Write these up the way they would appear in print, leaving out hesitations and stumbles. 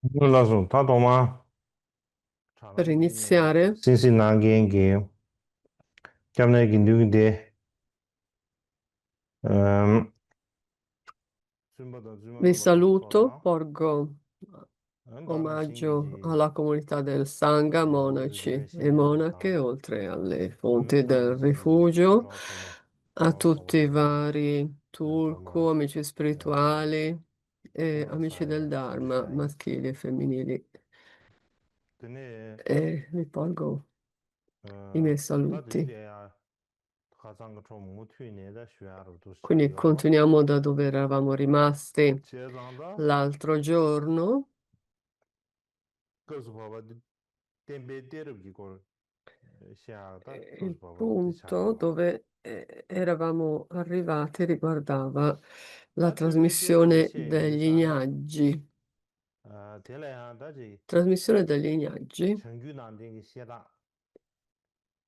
那种他懂吗？Per iniziare, Sì, sì, che chiamano che di ehm vi saluto, sola, porgo andare a omaggio singhi alla comunità del Sangha, monaci e monache, oltre alle fonti del rifugio, a tutti i vari tulku, amici spirituali e amici del Dharma, maschili e femminili. 근데 E vi porgo i miei 어 saluti. 다들이야 가장 좀 못튀네 쉬어도 Quindi 시작이요. continuiamo da dove eravamo rimasti 제장다 l'altro giorno. 그래서 봐봐 템베 때려기고 시작다 Il 그래서 봐봐 punto 시작이요. dove eravamo arrivati riguardava la 다 템베 때려기 trasmissione 시작인데 degli 사다 ignaggi. 대래한다지 Trasmissione degli ignaggi, 정규난된 시다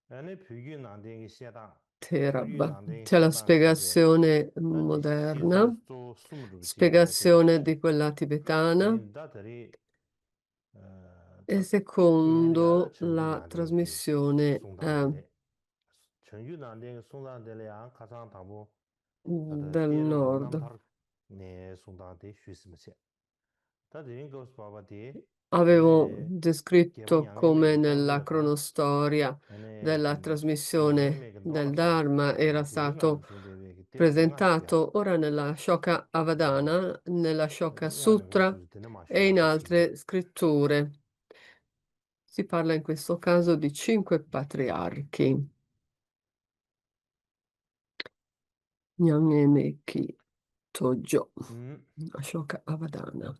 아니 비규난된 시다 Terab. 비규난된 C'è la 시다 시제 spiegazione 다지 moderna, 시소도 숨을 지게 되게 spiegazione di quella tibetana 딘다들이 e 다 secondo 띠한이다 la 정규난된 trasmissione 송단데 정규난된 송단들이야 가장 다보 다들 del 때려고 nord. 남다르 네 송단데 쉬스면서 다들 이거 봐봐디 Avevo 네 descritto come 개번 nella 도저다 cronostoria 아니 della 그 trasmissione 양해매가 del 놀았어 Dharma era 비규난 stato 중대에 때려고 나 쉬야 presentato ora nella Shoka Avadana, nella Shoka 야는 Sutra 무슨 되는 마 e in 쉬야다 시기 altre scritture. Si parla in questo caso di 5 patriarchi. Nyang'e Tojo, 음 Ashoka Avadana.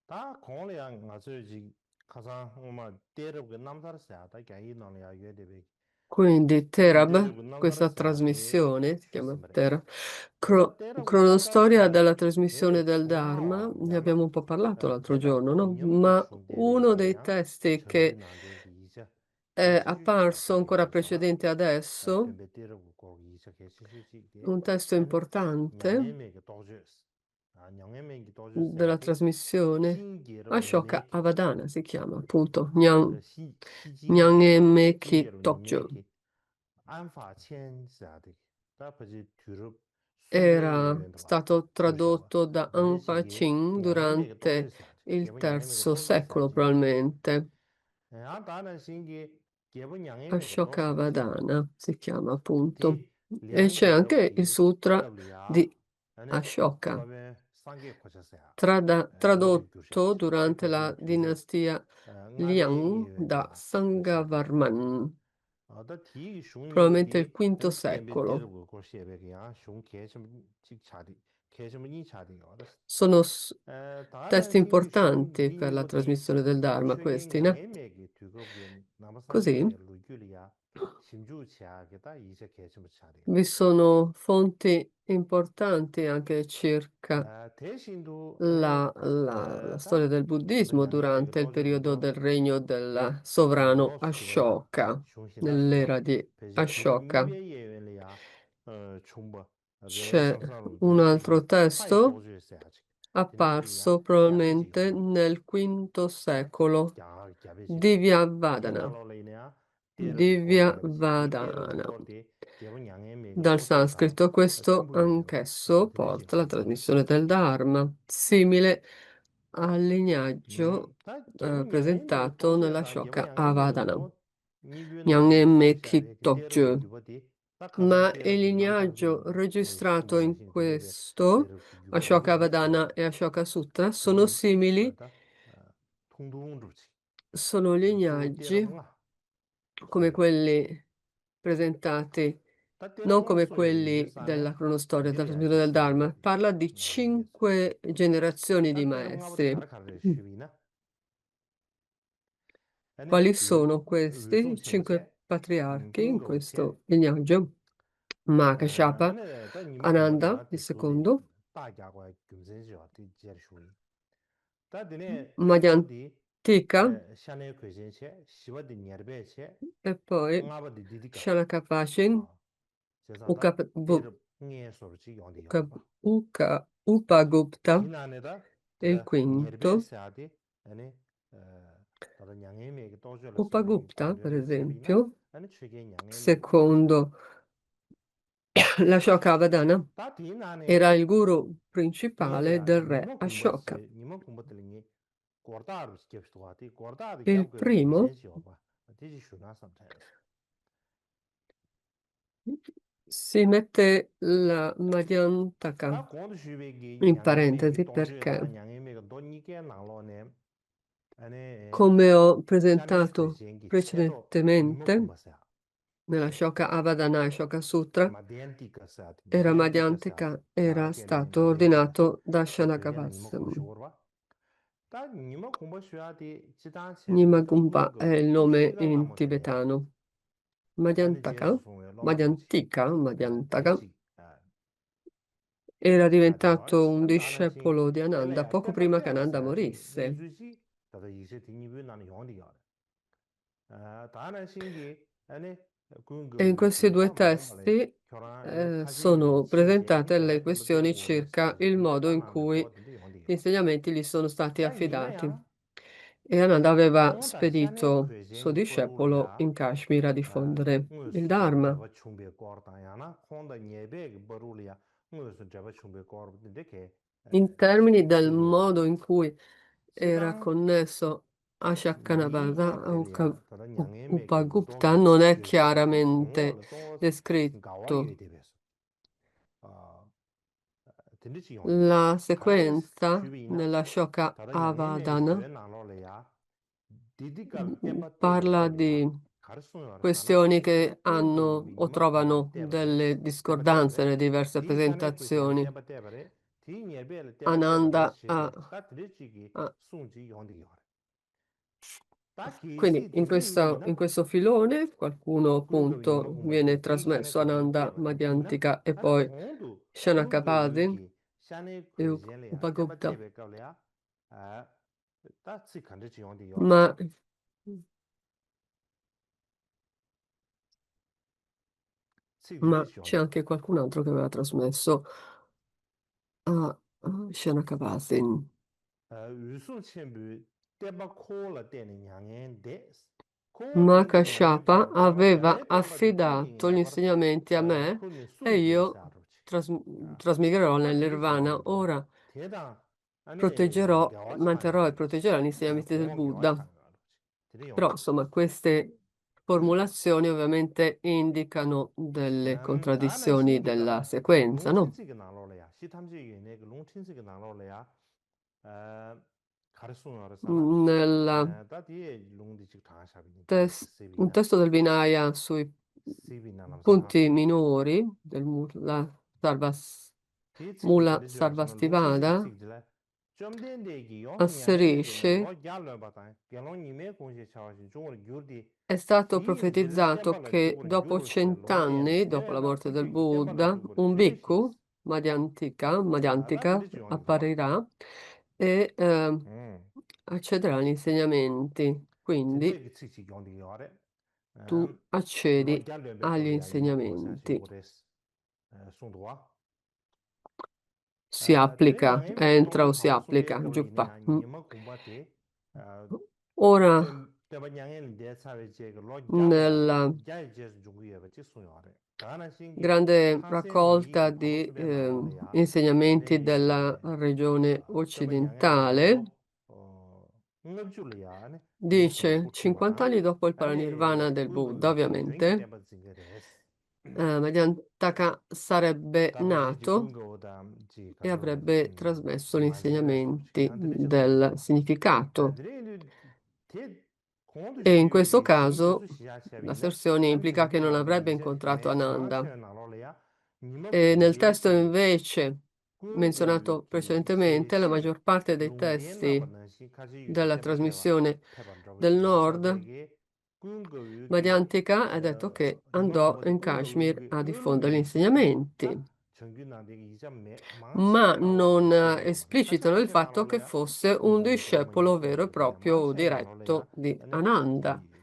다 공례야 가서지 가상 엄마 때려고 남다르세요 다 개인원이야 되게 Quindi 좀 Terab, 때려고 questa 남다르세요 돼 trasmissione, si chiama 쉬스면 Terab, 다 때려고 cronostoria 남다르세요 della trasmissione 네 del Dharma, 중앙화 ne 야마 abbiamo un po' parlato l'altro 대다 giorno, no? 냠기 Ma uno dei 중대베기야 testi che 정규난데 이제 è 개시주지야 apparso ancora 되게서라 precedente adesso, 템베 때려고 거기 이제 개시주지 un testo 아니 importante 냥에메게 도저스 냥에메게 도저스야 della 돼 trasmissione, 징계로 Ashoka 니메기 Avadana si chiama appunto, 그 시징계로 Nyang'e 징계로 Tokyo. 니메기 안파첸스야 돼 다버지 뒤로 순례 Era 예wen도와 stato 도셔와 tradotto da Anpa 니메시기 Qing 냥에메게 durante 도저스야 돼 il 개분 냥에메게 terzo 도저스야 secolo, 돼 probabilmente. 안다는 신기 개분 냥에메게 도저스야 Ashokavadana si chiama appunto. 디 E c'è anche il 량게럽기 sutra 더블이야 di 아니 Ashoka, 법에 상계 고쳤어요 로직 tradotto 두셔야지 durante 그래서 la 뒤로 dinastia nga베기 Liang da 웬도와 고시야게 Sangavarman, 더 뒤 probabilmente il 슝이버디 V 아니 템베 secolo. 때르고 고시에베기야 슝 개심 직차디 개심은 이 차디 알았어 Sono 다른 testi 신기 importanti per la 슝이버디 trasmissione del Dharma, 최근 questi, né? 양해맥이 두고게 Così 남산계에 루귤이야 심주치하게다 이제 개심 차리요 vi sono fonti importanti anche circa 대신도 아니 la storia 다 del buddismo 양해맥이 durante il periodo 도저도도 del regno 디 del sovrano 로스키베야 Ashoka, 슝신다스도 nell'era di 베지 개분 Ashoka. 이베 예외리야 충분 레벨 C'è 상사로 un 두시기 altro 파이 testo 도주했어야지 되는지야 apparso 야베지 probabilmente 그러면 nel V secolo, 야 야베지 Divyavadana. 팅달로레이냐 때르고 고야베지 디 때르고 Divyavadana. 고디 개분 양해맥이 Dal 도저다 sanscrito questo 첨부유죠 anch'esso 되는지 porta alla 그러면 trasmissione del Dharma, simile al lignaggio 다 개분 양해맥이 presentato nella 도저다 개분 Shoka 양해맥이 Avadana, 도 니뷰난데 Nyang'e 도시아베 그 때르고 Kitokje. 유버디 딱 가상 Ma il 때르고 lignaggio 남다르게 registrato in 숨어나신 되베베 questo, 때르고 Ashoka 유버디 Avadana 쉬어야 e Ashoka Sutra, sono 되는 simili, 다 통두웅주지 sono 수 lignaggi 때르고가 come 쉬어 quelli presentati, 다 non 때르고가 come 쉬어야 quelli 인데사네 della cronostoria della trasmissione 내려야지 del Dharma. 쉬어야지 Parla di 나베게 5 generazioni di 다 때르고가부터 maestri. 가르카르 쉬비나 아니 Quali 르 sono questi? 르송 Cinque 쳔버체 patriarchi in 딩로체 questo lignaggio. Mahakashapa, 아니 다 Ananda, 니마고디야 il 대소디 secondo, 다갸고 금센지와 디제르슈이 다드네 Madhyantika 아버디 샤네 괴신체 시바디 녀르베체 e poi 응아버디 디디가 Shanakapashin, 아 세상다 때르 응에 소르지 용디 용도와 Upagupta 지난해다 e il 드다 quinto, 녀르베세 아디 아니 다른 양해메게 도저로서는 Upagupta, per 관련 세비나 esempio, 아니 최근 양해메게 도저 secondo la Shokhavadana, 다 뒤나네 era il guru principale 야 del re 니모 Ashoka. 공부세 니모 공부들이 고르다로 스킵스도 하디 고르다도 Il 잡고 primo 미세지요 봐 되지 쉬나 sometimes si mette la Madhyantaka 다 공도 쉬베기 in 양해메게 parentesi perché, 도저다 양해메게 돈니게 나로네 아니 come ho 샤네스 presentato 크리스천기 체도 니모 precedentemente 공부세요 nella Shoka Avadana e Shoka Sutra, 마디안티카 사트 era 마디안티카 사트 Madhyantika, era 야겔레 stato 마디안티카 ordinato da 다 되잖아 니모 Shanakavas. 공부 쉬어봐 다 니모 공부 쉬어야 돼 지단 체베 Nimagumba è il nome 시간 in 남으세요 tibetano. 아니 제수 Madhyantaka, 송에 로마로지 Madhyantika, Madhyantaka, 드리지 era 다디요 diventato un 시간 나나신 discepolo di Ananda 텔레야 poco prima che Ananda 떼박떼박사야지 morisse. 렌주지 다다 이제 등이부 나는 용디가 다나 신기 아니 E in questi 군거위기 due 다 마음발에 testi 결혼 아니 카지 sono 치제 presentate le 인도에 좀 questioni 되고래 circa il 근데 modo in 다나는 cui 거든데 gli 용디가 insegnamenti gli sono stati 다 affidati. 니나야 E Ananda aveva 공다 샤네 spedito suo 크레젠기 discepolo 버루리아 in Kashmir a diffondere il 응스 Dharma. 잡아 충배 거다야나 공다 예베 버루리아 응스 잡아 충배 거는데 게 In termini del 시기요바 modo in cui era 시당 connesso a Shakkanavada, a 미게페리아 다른 양해메게 그 Upagupta 도저 non è 쉐베야나 chiaramente 공월 또 가와리에 descritto. 대해서 아 들리지 용디가 La 가르 sequenza 슈비나 nella Shoka 다른 양해메 Avadana 쉐나로래야 디디갈 때바 때베 parla 걸이야 di 가르스는 알았잖아 questioni che hanno 군거위 o 니마 공부 trovano 때바레 delle 때바 discordanze 때바레 nelle diverse 디 샤네 크리젠 presentazioni. 때바 때바레 디 녀베르 때바 때바레 Ananda 쉐베 다 들리지기 ha- 송지 용디가 다 quindi 계시 디디 in 유비나 questo filone qualcuno 군거위 니마 appunto 공부 viene 때디 샤네 trasmesso 크리젠 Ananda 때바레 디나 Madhyantika e 아니 poi 공도 Shanakavadi 군거위기 샤네 e 크리젠이야 때바 Upagupta. 때베 걸이야 다 찌칸지 용디 Ma, 요르나 찌 ma 들리지 c'è 용디 anche qualcun altro che aveva trasmesso a Shanakavadi. 유순 첨부 때바 콜라 때는 양인데 콜 때는 양에 Makashapa 때바 콜라 aveva 양에 때바 때니 affidato gli 야버 insegnamenti a me 콜니 e 순지 io 사르지 trasmiggerò 다 nel 들리지 Nirvana. 용디고 Ora 대다 아니 proteggerò, 겨와지 manterrò e 타네 proteggerò gli insegnamenti del 공업 겨와지 Buddha. 타는 거 알지 들리 Però, 용디 insomma, queste formulazioni ovviamente indicano delle 다나 contraddizioni della 신기가 sequenza, no? 롱친스가 나로래야 시탐지기 내그 롱친스가 나로래야 가르수는 알았잖아 Nel 다 뒤에 롱디직 당하샤비니 디스 un 세비나 testo del Vinaya sui 세비나 남사나 punti minori del 디치기 Mula 가르지 알았잖아 롱친스기 Sarvastivada 찍질래 좀 된데기 용 양해메게 asserisce 로 갈로 바다 결론님의 공시 차와시 중으로 규디 è stato 디인들 profetizzato 땜발을 che 죽으는 dopo 규로시에 로데네 100 anni, dopo la 내가 morte del 특히 땜발을 Buddha, 죽으로 un 규례시 bhikkhu Madhyantika, 다 Madhyantika 들리지 용이고 apparirà e 음 accederà agli insegnamenti. Quindi 진짜 치치 용디 요래 tu 로 accedi 갈로 agli 걸이야 이마 고사시 insegnamenti. 오레스 송도와 Si 되는 applica, 양해메게 entra o 동주 si 하고 숨베 applica, 걸이네 giuppa. 아니면 공부한테 Ora, 때문 양해는 내 사회 제가 로 갈로야 nella 야이제 중국에 같이 소요하래 다나 신기 grande 탄생 raccolta 위기 di 고속도에 나로래야 insegnamenti della 네 regione 때문 양해메게로 occidentale, 응급줄이야 니마 dice 공부 50 출바나 anni dopo il 아니 paranirvana del Buddha, 군거위 중기 ovviamente, 때문 징거레스 Madhyantaka sarebbe 답답해지 nato 군거보다 지 e 가서 avrebbe trasmesso gli 마징거레 소식 insegnamenti 안 들리지 del 용디고 significato. 들리는 대 공도 E in questo 쉬위기 caso 딩유수 시작시비나 l'asserzione 아니 implica che non 저기라도 avrebbe 이제 incontrato 내 Ananda. 당하셔 나로래야 니마 E nel testo 공부에기 invece menzionato 군거위기 precedentemente, la 세신 maggior parte dei 롱디엔나 testi 받는 시까지 della 때바때바 trasmissione 페반드로 del nord, 야샤베기 군거위기 Madhyantika ha detto che 니마 andò 공부도 in Kashmir 군거위기 a diffondere gli 얼룩이 insegnamenti, 다 정균나되기 이전 ma 망치게 나로 non 시비요 esplicitano il 사샤하게 fatto che 나로래야 fosse un 군거위 도모니 discepolo vero e 때 proprio o 망치게 나로래야 diretto di 아니 Ananda. 디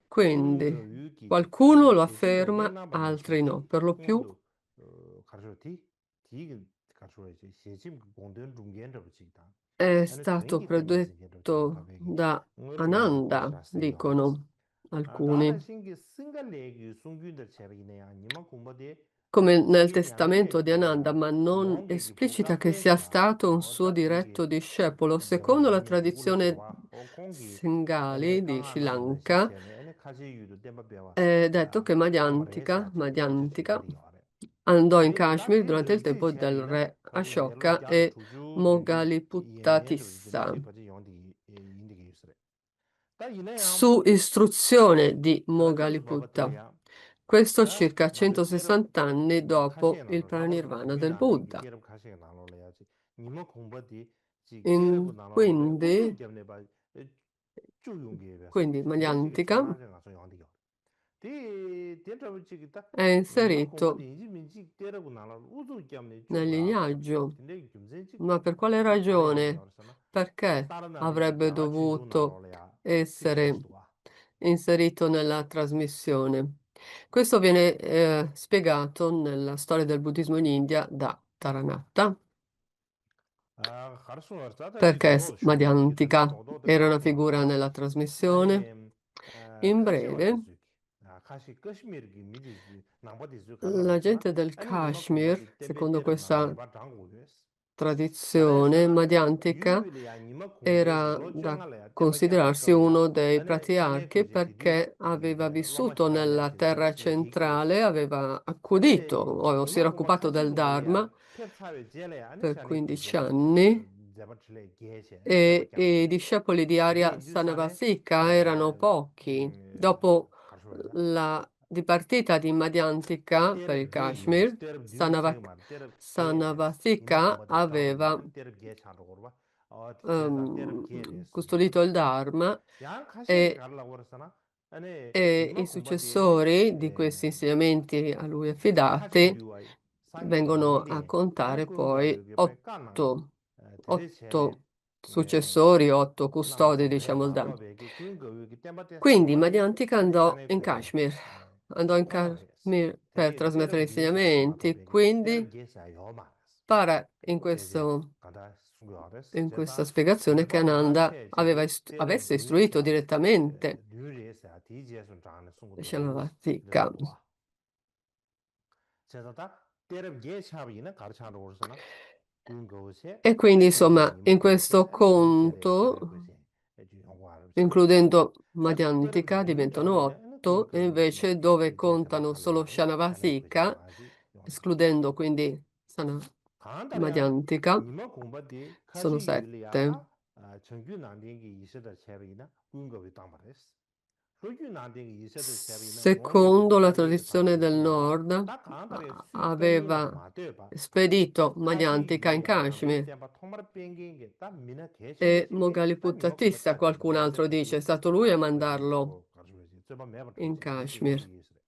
Quindi 군거위기 qualcuno 가서 lo 제시 afferma, 로데나 받는 altri no. 시기 Per lo più 군도 가서 디 가서 제시 공된 중견 중견 è ane stato tuingi tenpa zinjiro chigi predetto kabegi da ngor ge Ananda, geshra se yoris. dicono Dada alcuni. shingi singa legi sungyundar chebegi ne ya nima kumba de Come nel sange nyangin testamento di legi Ananda, ya ma non monge gi esplicita pukdam che sia tenzi ya stato un suo oda shingi diretto discepolo. dewa Secondo la nami uri tradizione dewa o kongi ane Singali di kanga Sri namla shi Lanka, chene ane kaji yudu tenpa bewa è detto che tambare se ya chigi tochi Madhyantika chigari yore. andò in Di da Kashmir di durante il rinzi tempo del chebi na re kogi nelo Ashoka gyal e chuju gindi yen yen rupi Moggaliputta, rinzi pachi yondi yindi ki yusre. Da ina yang su istruzione di Rangirup Baba Moggaliputta. Teya, Questo da circa ngazu terab 160 anni dopo kashe il nalo, labar parinirvana chungyu del nandengi Buddha. terab kashe nalo le yachi, nima kumbha di chi terab nalo le uzu Quindi, gyabne ba chu yungi besa, quindi tere chigi Madhyantika chona se ngazu yondi yo. Di terab chigi ta è nima kumbha inserito di inji minchi terab nalo uzu gyabne chu nel kwa, lignaggio. tende gyumzen chigi Ma per quale chi kari yondi ragione? yorsana, da Perché tara nandengi avrebbe gyala chuju nalo dovuto le ya, di essere koshiduwa. inserito nella trasmissione? Questo viene spiegato nella storia del buddismo in India da Taranatha, Kharsu warza di perché todo shokpa ki tanda Madhyantika todo de era una kharsu figura warza nella trasmissione. ane In kashi wadi breve, zuki kashi kashmir ki midi zu nangpa di zu karla la warsana gente del ane nima kumbha Kashmir, di tembe secondo terab nalo questa nipa dhangu yus tara tradizione sana madhyantika, yubili ya nima kumbha era lo da chunga la ya temba kya considerarsi kato ya uno dei ane patriarchi kuje tidi perché aveva loma vissuto shikari ya nella tidi terra tende ge kiyos centrale, aveva accudito ane o si nima era kumbha occupato kachi del nubali ya Dharma pep sawe jele ya ane per shani 15 kuje anni zeba chile geche ane temba e kya i yus discepoli di tende Arya indu sane Sanavasika erano pochi. Dopo kharsu warza la dipartita di Madhyantika per il terab ge yus Kashmir, terab dun sega mar terab ge res nima Sanavasika kumbha di dhangu ya aveva ane terab ge chanto korba teta terab ge res custodito il Dharma yang kashi e, karla warsana ane e nima i kumbha di successori di questi insegnamenti a lui kachi affidati duwa sange da vengono a yongdi ane contare kunga poi wege pe ka nang tere chene otto successori, otto nang custodi, su pe diciamo il lalo Dhamma. wege kunga wege tenpa te Quindi sarwa Madhyantika ane andò shane in kuje Kashmir, andò in tenpa res Kashmir per tende ine trasmettere terab dun saya mato insegnamenti, wege terab quindi ge sa yo ma res pare teze kanda suyo res in questa jeta spiegazione che nipa ma Ananda che chigi terab avesse dun istruito sa direttamente dun re sa ti je sun chane sungu do res Shanavastika. rinduwa jeta ta terab ge chabi ina kar chan ro sana kungo E quindi, ane kungo insomma, nima in kumbha te questo ane di jele sawe conto, kwese ju yongwa sana includendo da terab Madhyantika, dun diventano chabi ina ane 8, e kungo ki invece dove je taba contano karla solo ane shane kwese Shanavasika, maji yongdi escludendo quindi kaandar ya Madhyantika, nima kumbha te sono kashi yuli ya 7. ta chengkyu nandingi ishidar chabi ina kungo vi tangpares shokyu nandingi ishidar chabi ina mongi Secondo jibu la kanyi vi tradizione tangpares del sunwa nord, da kaandar ya sui kanyi la aveva ma ba spedito kashi Madhyantika in yuli ya nangdi Kashmir tenpa thomar pengengi ta mina ke e chebe ta nima kumbha Moggaliputta tachi qualcun jele altro tachi dice, è stato lui a kwese mandarlo ko karchwezi zeba meba in chungche ane ke Kashmir. yondi yisre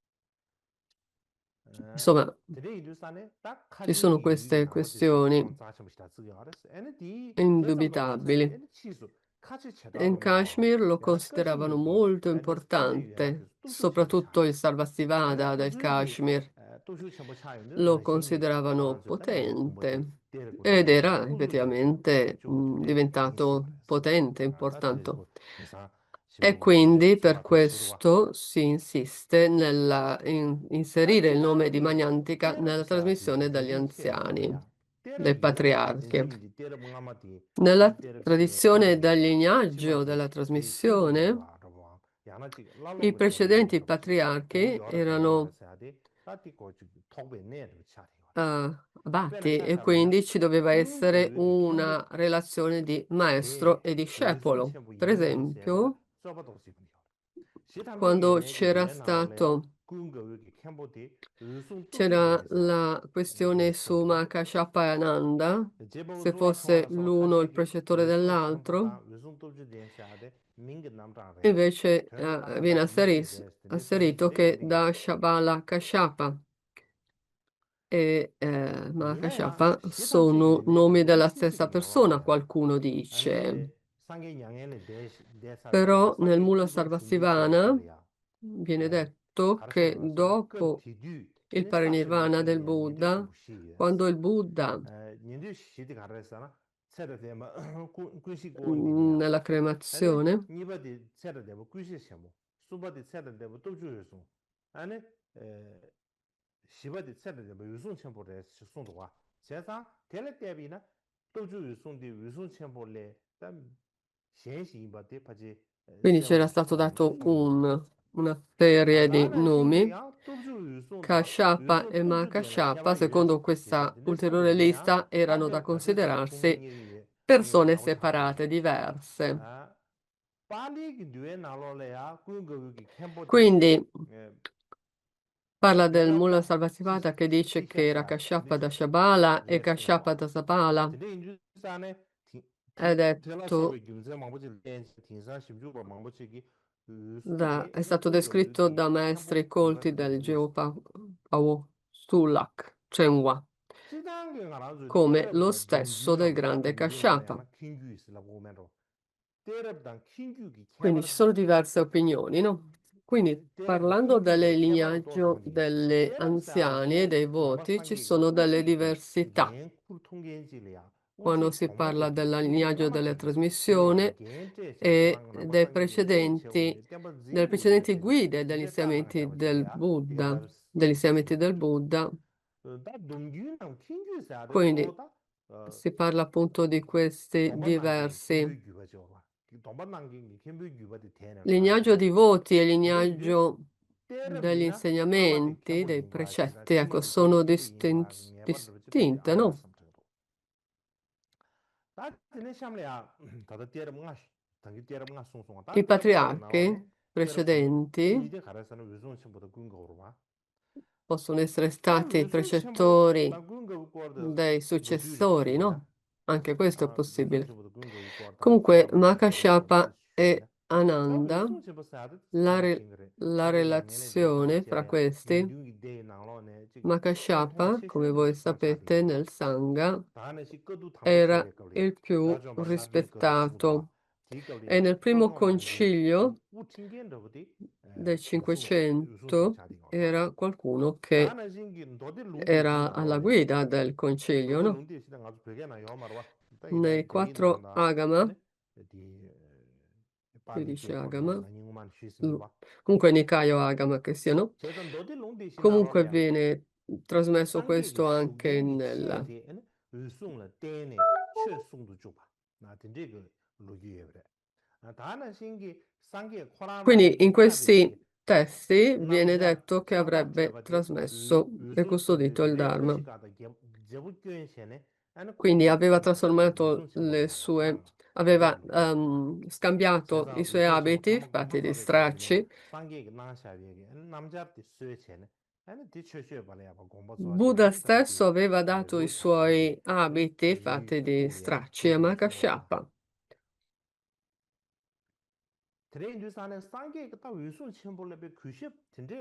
Insomma, tere idusane ta ci kashi sono yugi queste nangpa tisu questioni kon tsaachim shita tsiga ares ane di tenzamdo indubitabili. watsangi ane chisu kachi In chedaro na Kashmir lo yana kashi consideravano yugi molto ane kachi yu yana importante, tisu tupshu chenpo soprattutto il chaare ane Sarvastivada del tupshu yugi Kashmir tupshu chenpo chaayo nyo lo na shingi consideravano kanzo ta nima kumbha di potente tere ed kuzhubri ya era uzu gyabne effettivamente chogo chule yinsi diventato wares potente, ta tere importante. zibu nisa E shibu rinche quindi per tsuba ta shirwa questo si insiste ta inserire il nome di chidangi Magnantica terab nella shaadi trasmissione dagli dungin che nalo anziani, ya terab dai yina patriarchi. zinji di terab ngama di Nella terab shige tradizione kangi del ya chima lignaggio ki della di singu trasmissione, yinwa rwa yana chi lalo i go terab precedenti yinwa rwa gong patriarchi yora gong yora erano shaadi tati ko chi tokbe ne rwa chaadi yore pena abati kya e shabi ya quindi ci doveva gung go essere yogi khenpo una relazione di de maestro e usun discepolo. chenpo Per yinbu se la esempio, soba tosi bani yore shi tambi ge quando ne ge c'era le nalo le ya stato gung go yogi khenpo de usun tupsu C'era ge sa la questione su sodwa Mahakashapa e Ananda, jebo se zuwa chungwa fosse la so l'uno il kashi ki precettore usun chenpo dell'altro, ta usun tupsu den shaade mingi namrang res invece tuen tang viene da mingi res tende tende asserito tende che yindi da yore Shabala Kashapa e ina ya Mahakashapa shi tam chi sono ge ne ge nomi le della chi chi stessa ge yorwa persona, ya qualcuno dice. ane sange nyangen le de sabe chi Però nel sange Mula kuzum chungju che Sarvastivana kare ya viene detto karso che la sana kub dopo ti du il ane sa che me parinirvana chi del ya nindu Buddha, chimbu shi yes quando il Buddha nindu shi di kare sana tsara dema kunshi go nimi ya nella ane cremazione. nipa di tsara dema kunshi shamu supa di tsara dema topchu yusung ane shiba di tsara dema yusung chenpo re sung duwa chesa tela tebi na topchu yusung di yusung chenpo le tam shenshi inba di pachi Quindi c'era sewa stato dato yusung yin yin una serie di adana shingi nomi. ya topchu yusung da Kasciapa yusung e topchu dena Makasciapa, nyeba yue secondo shiba questa dine ulteriore samde ya lista, erano da tabe gasi dena tongde considerarsi nyeri ye persone chago chakde separate, diverse. Pali ki duwe nalo le ya kun ki khenpo di Quindi parla del tenlab Mullah da Salvativada che dice chi che khenpo era ya Kasciapa da nishu Shabala e le sung Kasciapa duwa da Sabala. tende inju sane È tenlab sawe detto gyumze mangpochi tingsan shimjuba mangpochi ki è ene stato kun descritto ki da khenpo maestri nipa colti de del yes Geopawa Sulak, Chenwa, chidangi nga ranzu come terab lo da stesso dongyu del nang grande tata ngi nalo ya Kasciapa. na kingyu isi la gomendo terab dan kingyu ki Quindi khebar ci sono diverse opinioni, no? Quindi terab da parlando kingyu del ki khebar do lignaggio tangji delle terab sa anziani e go dei lama voti, ci sangi ki sono delle uchi ki diversità. gen kur tonggen ji le ya Quando uchi si chongma parla de del uchi lignaggio lama delle chagi tere yang trasmissioni gen te sha e kurang lama sangi ki chen che go le temba zi delle go le precedenti tene guide degli tende ta nang insegnamenti chaba chi le del ya tiga Buddha, bar degli si insegnamenti sum del chu Buddha. da dongyu nang kingyu sa de Quindi so da si parla appunto di questi domba nangi ki diversi khenpyo gyuba che wa domba nangi ki khenpyo gyuba di tene lo wa lignaggio tene di voti e tende indu lignaggio tere degli bina ama de insegnamenti, khenpo dei yinwa chi da precetti, ecco, tima di tene sono khenpo yinwa ngebar lo chi pari distinte, aya no? sam chendo da tene shamle ya tada tere mga tangi tere mga song song da I tere bge na lo patriarchi ne tere kame precedenti kunyi de khara sana wizun chenpo da gun gaur wa possono essere da stati i wizun chenpo da precettori gun gaur kor da dei goju ri chi successori, le na no? Anche questo è wizun possibile. chenpo da gun gaur kor da Comunque, khara bar goju ri chi Makashapa le na e da Ananda, wizun chenpo sa da la, sambo re- chingre la sange ya ngene de tang relazione che fra ya min questi, dung de nang lo ne chi chen thong Makashapa, she come she de voi sang cha de sapete, yin wa nel Sangha, da ne shi ge du tang bu che era be ge le il da più zhong ba nga ri ge du sung do wa rispettato. ti ge le E nel ge primo no nang ge concilio u ting gen de de del yu sung chen 500 cha de wa era qualcuno da che ne jing gi ndo de lung de shi era nang lo alla ne guida del ndo concilio, de no? lung de shi da nga zu pe ge na yo ma ro da yin da Nei de yin nang quattro da Agama, ne di pa qui li dice ge ko de Agama, na ning man shi sim ba comunque Nicaio Agama che siano, che da ndo de lung de shi nang lo comunque le viene trasmesso 상계의 그 questo anche 슈겐기 nel... 첸데에는 의송을 때네 최송도 줘봐 나 된제 그 로기에 그래 다는 신기 상계 코란라 Quindi in 샤베기 questi testi viene 남자 detto che 샤바 avrebbe 제바디 trasmesso e 의송 첨부 custodito il Dharma. 레크시가다 제부교연시네 아니 Quindi 코르기 aveva 마차베 trasformato 의송 le 첨부를 sue, 와탄다 된제 aveva 로기에 scambiato i 세상 suoi 의송 첨부 abiti 타마 fatti di 공부서베 거기네 stracci. 상계의 나샤베기 남자한테 쓰여체네 아니 뒤쳐셔 봐야 봐 공부서 Buddha 하시네 다디 stesso aveva dato i 로이 타마디 suoi abiti 이 fatti di 꾸리야 stracci a 꾸리야 첨부다 Makashapa. 트레인주산에 상계 그다 위순 첨부를 규십 진짜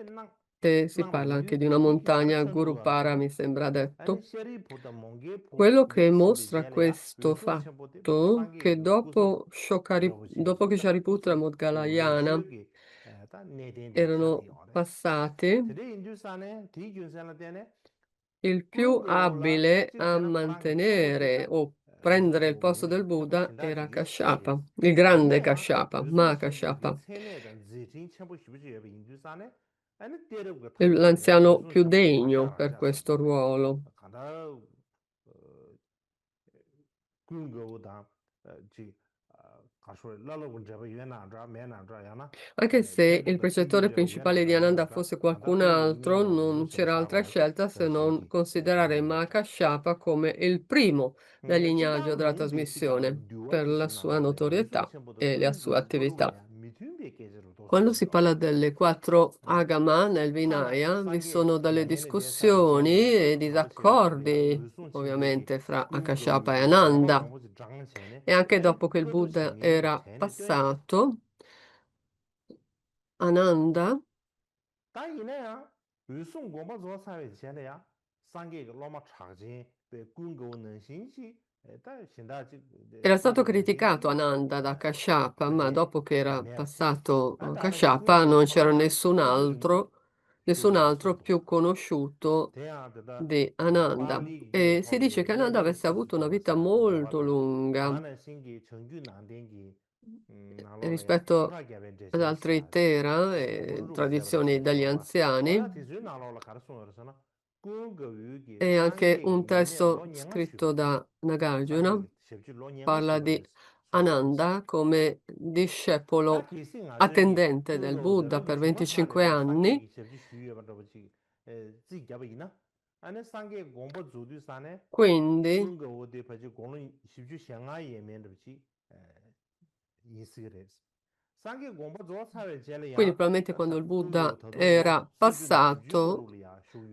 E si 낭로 parla anche 인류 di una 인류 기다를 montagna 첨부 Gurupara, 가르쳐도 mi sembra 아니 detto. 셰리보다 몽게 Quello che 대신배 mostra 제래야 questo 위순 첨부데 fatto 상계 che 그 구속 러버지리 dopo che 다 Shariputra e 구속 Modgalayana 러시기 다 내den데 erano 차디 오래 passati, 트레 인류산에 디균산에 되네 il più 군고라 abile a 직전에 코랑게 mantenere 첨부되다 o prendere il 위순 posto del 공이 첨부 Buddha era 진다지 예스지 Kashyapa, il grande 아니야 Kashyapa, 위순 첨부기 Mahakashyapa, 세네던 지진 첨부 싶으지 여기 인류산에 아니 때려고 탐지네 l'anziano 위순 più 첨부 degno 가샤라 per questo 자섬도 ruolo. 간다 군고다 지 가서 라로군 잡아 유엔나라 매나라 야나 Anche se il 텐데다 킹규 precettore 잡아 principale di 유엔나라 Ananda 매나라 fosse 간다 qualcun 군고 altro, 유엔나라 non 위순 첨부 c'era altra 사바야 scelta se non 신기 considerare 로기에 Mahakashyapa come il primo del lignaggio 지당 della 롱디 시가다 trasmissione per 듀어디 la sua 신나로레 위순 notorietà 첨부도 e la sua 군고 attività. 거루래야 미튠베 계절로 Quando si 도스인가 parla delle quattro agama nel 타나 Vinaya, vi 상계 sono delle 양년에 대사비 discussioni 제네 e 망보체베 거리야 disaccordi, 위순 첨부기 ovviamente, fra Akashyapa e 군고 로마 Ananda. 망보지 장은 제네 E anche 아니 dopo che il 그도 Buddha 신경이 era 제네 되지 passato, Ananda 다 이내야 위순 고마 조 사회 제네야 상계 로마 차진 배 군고 능신시 다 신다지 era stato 군고 criticato 능신시 Ananda da Kashyapa, ma 가제 dopo che era 매지 passato 아 다는 Kashyapa 군고 non c'era 코라나 nessun 군고 altro nessun altro più conosciuto di Ananda. E si dice che Ananda avesse avuto una vita molto lunga rispetto ad altri Tera e tradizioni degli anziani. E anche un testo scritto da Nagarjuna parla di Ananda come discepolo attendente del Buddha per 25 anni. Quindi, quindi probabilmente quando il Buddha era passato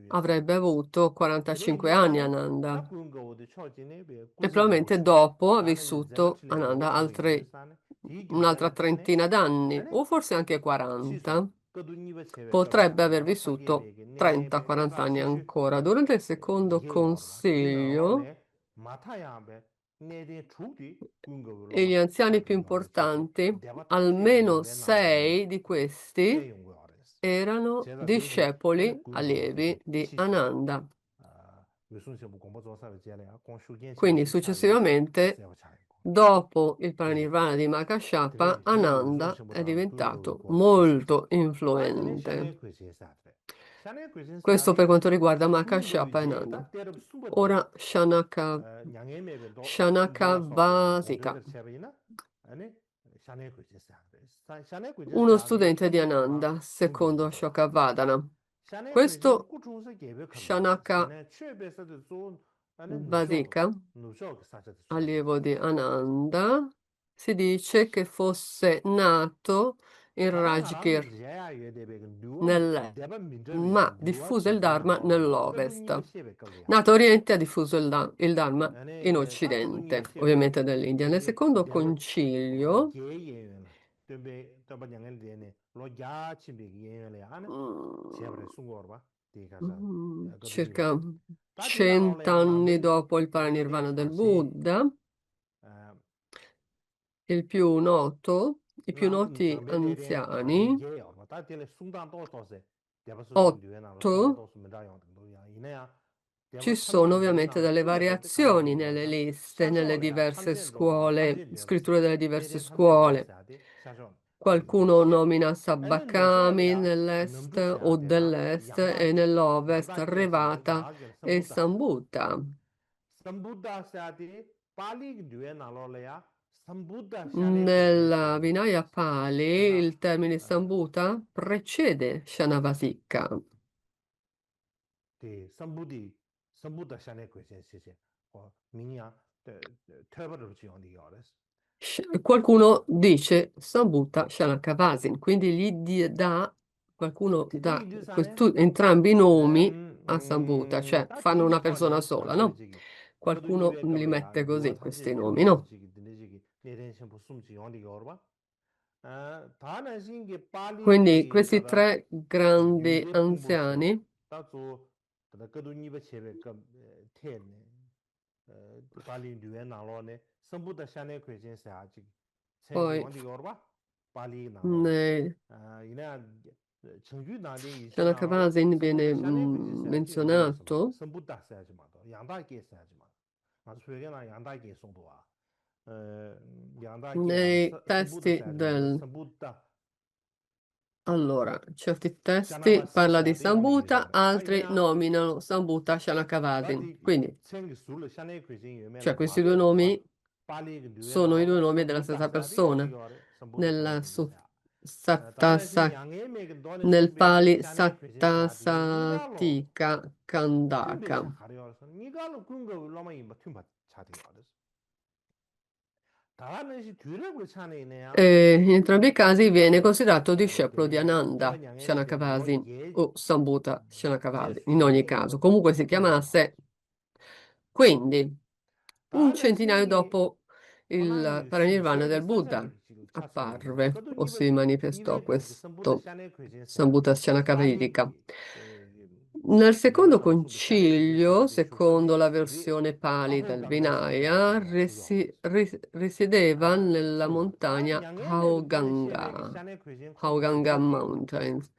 avrebbe avuto 45 anni Ananda e probabilmente dopo ha vissuto Ananda un'altra trentina d'anni o forse anche 40. Potrebbe aver vissuto 30-40 anni ancora. Durante il secondo consiglio, e gli anziani più importanti, almeno 6 di questi erano discepoli allievi di Ananda. Quindi successivamente, dopo il parinirvana di Makashyapa, Ananda è diventato molto influente. Questo per quanto riguarda Makashyapa e Ananda. Ora Shanakavasika, uno studente di Ananda, secondo Ashokavadana. Questo Shanakavasika, allievo di Ananda, si dice che fosse nato in Rajgir nell'est, ma diffuse il Dharma nell'ovest. Nato a Oriente ha diffuso il Dharma in Occidente, ovviamente dell'India. Nel secondo concilio, circa 100 anni dopo il parinirvana del Buddha, i più noti anziani, 8, ci sono ovviamente delle variazioni nelle liste, nelle diverse scuole, scritture delle diverse scuole. Qualcuno nomina Sabbakami nell'est o dell'est e nell'ovest Revata e Sambhuta. Nella Vinaya Pali il termine Sambhuta precede Shanavasika. Qualcuno dice Sambhuta Shanakavasin, quindi qualcuno dà entrambi i nomi a Sambhuta, cioè fanno una persona sola, no? Qualcuno li mette così questi nomi, no? Quindi questi tre grandi anziani poi Shanakavasin viene menzionato nei testi allora, certi testi parla di Sambhuta, altri nominano Sambhuta Shanakavasin. Quindi, cioè questi due nomi sono i due nomi della stessa persona. Nel Pali Sattasatika Kandaka. In entrambi i casi viene considerato discepolo di Ananda Shanakavasin o Sambhuta Shanakavasin, in ogni caso, comunque si chiamasse. Quindi, un centinaio dopo il parinirvana del Buddha apparve o si manifestò questo Sambhuta Shanakavedika. Nel secondo concilio, secondo la versione Pali del Vinaya, risiedeva nella montagna Hauganga Mountains.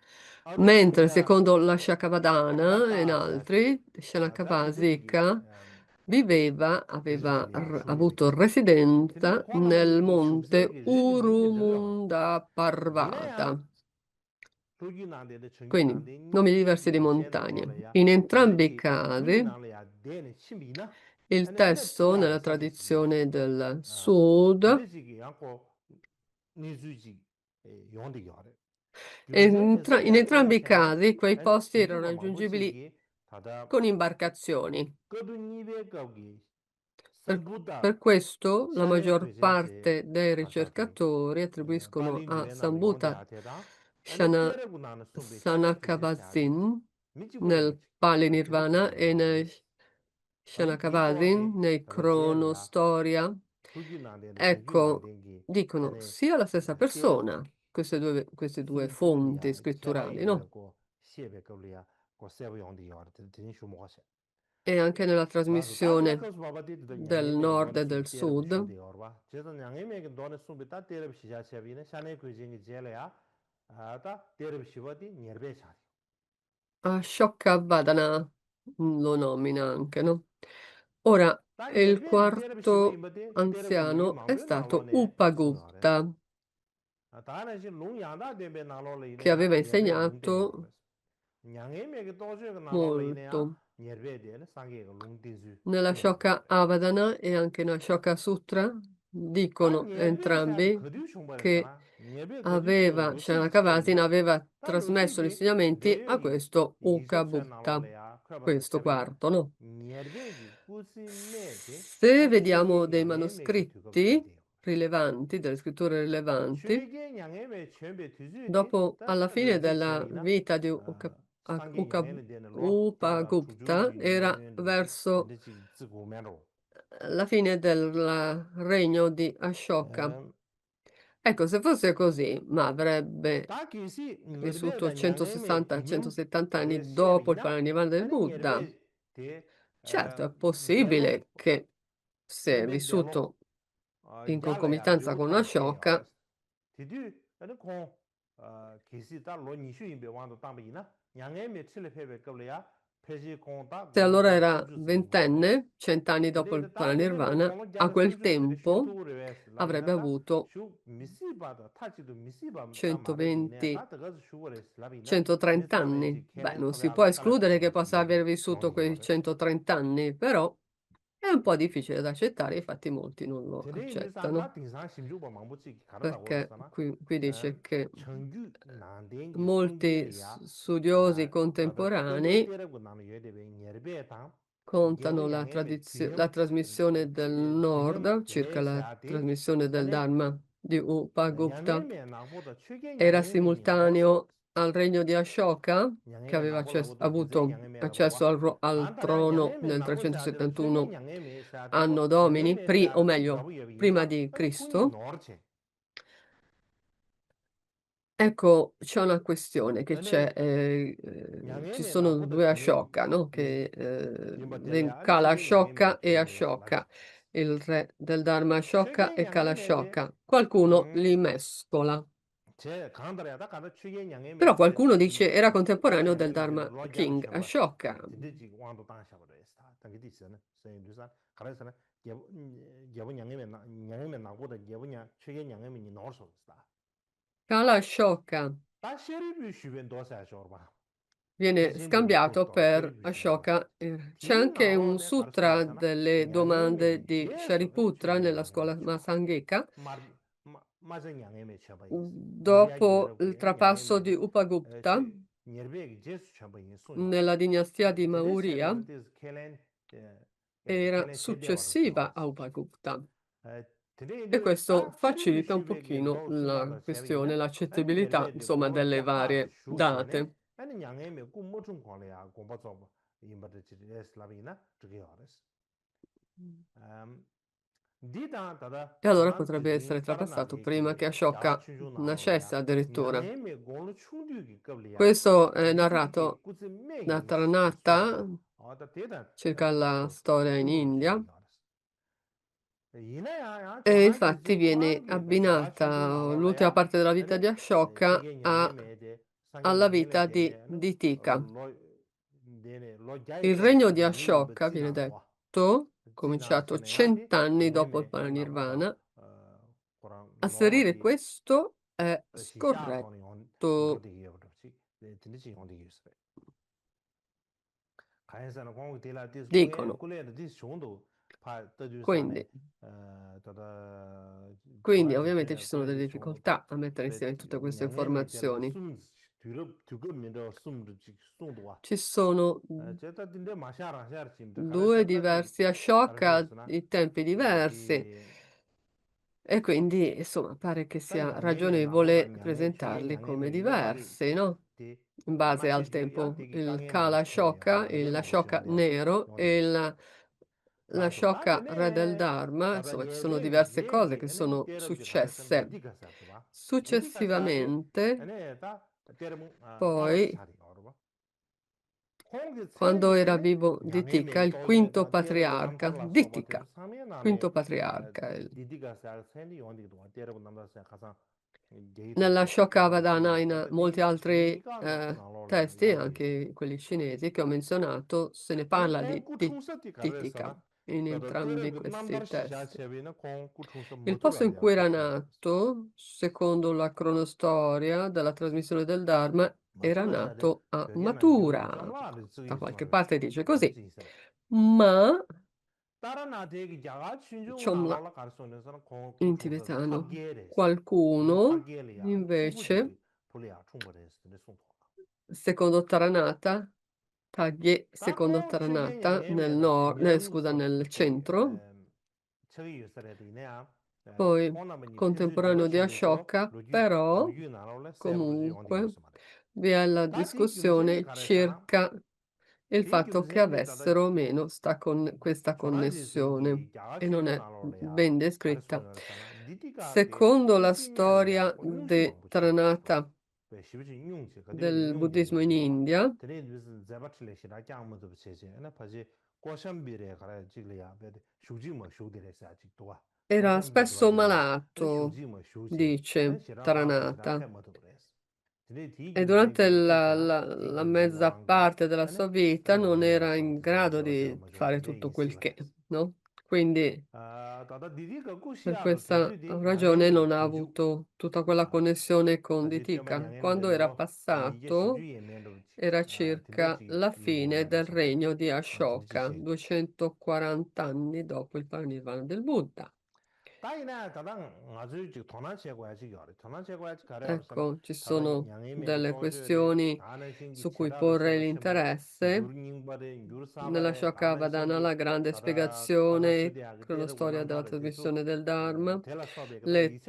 Mentre secondo la Shakavadana e in altri, Shanakavasika aveva avuto residenza nel monte Urumunda Parvata, quindi nomi diversi di montagne. In entrambi i casi, il testo nella tradizione del Sud in entrambi i casi quei posti erano raggiungibili con imbarcazioni. Per questo la maggior parte dei ricercatori attribuiscono a Sambhuta Sanakavazin nel Palinirvana e nel Shanakavazin nei Cronostoria. Ecco, dicono sia la stessa persona queste due fonti scritturali, no? E anche nella trasmissione del nord e del sud. Ashoka lo nomina anche, no? Ora, il quarto anziano è stato Upagupta, che aveva insegnato molto. Nella Shoka Avadana e anche nella Shoka Sutra dicono entrambi che Shanakavasin aveva trasmesso gli insegnamenti a questo Ukabutta, questo quarto, no? Se vediamo dei manoscritti rilevanti, delle scritture rilevanti, dopo, alla fine della vita di Upagupta, era verso la fine del regno di Ashoka. Ecco, se fosse così, ma avrebbe vissuto 160-170 anni dopo il parinirvana del Buddha. Certo, è possibile che se è vissuto in concomitanza con Ashoka, se allora era ventenne, 100 anni dopo il parinirvana, a quel tempo avrebbe avuto 120, 130 anni. Beh, non si può escludere che possa aver vissuto quei 130 anni, però è un po' difficile da accettare, infatti molti non lo accettano. Perché qui dice che molti studiosi contemporanei contano la trasmissione del Nord, circa la trasmissione del Dharma di Upagupta, era simultaneo al regno di Ashoka, che aveva avuto accesso al trono nel 371 anno Domini, o meglio, prima di Cristo. Ecco, c'è una questione che ci sono due Ashoka, no? Kala Ashoka e Ashoka, il re del Dharma Ashoka e Kala Ashoka. Qualcuno li mescola. Però qualcuno dice era contemporaneo del Dharma King Ashoka. Kala Ashoka viene scambiato per Ashoka. C'è anche un sutra delle domande di Shariputra nella scuola Masangika. Dopo il trapasso di Upagupta, nella dinastia di Maurya, era successiva a Upagupta. E questo facilita un pochino la questione, l'accettabilità, insomma, delle varie date. E allora potrebbe essere trapassato prima che Ashoka nascesse addirittura. Questo è narrato da Taranata circa la storia in India. E infatti viene abbinata l'ultima parte della vita di Ashoka a alla vita di Ditika. Il regno di Ashoka, viene detto, cominciato 100 anni dopo il Parinirvana. Asserire questo è scorretto. Dicono. Quindi ovviamente ci sono delle difficoltà a mettere insieme tutte queste informazioni. Ci sono due diversi Ashoka di tempi diversi e quindi insomma pare che sia ragionevole presentarli come diversi, no? In base al tempo, il Kala Ashoka, l'Ashoka nero e l'Ashoka re del Dharma, insomma ci sono diverse cose che sono successe. Successivamente, poi, quando era vivo Ditika, il quinto patriarca, Ditika, quinto patriarca, nella Shokavadana, in molti altri testi, anche quelli cinesi che ho menzionato, se ne parla di Ditika in entrambi questi testi. Il posto in cui era nato, secondo la cronostoria della trasmissione del Dharma, era nato a Mathura. Da qualche parte dice così. Ma Chomla in tibetano. Qualcuno invece, secondo Taranata, Tagye secondo Taranata nel scusa, nel centro, poi contemporaneo di Ashoka, però comunque vi è la discussione circa il fatto che avessero o meno questa connessione e non è ben descritta. Secondo la storia di Taranata del buddismo in India, era spesso malato, dice Taranata, e durante la mezza parte della sua vita non era in grado di fare tutto quel che, no? Quindi per questa ragione non ha avuto tutta quella connessione con Ditika. Quando era passato era circa la fine del regno di Ashoka, 240 anni dopo il parinirvana del Buddha. Ecco, ci sono delle questioni su cui porre l'interesse. Nella Shokavadana la grande spiegazione, cronostoria della trasmissione del Dharma, le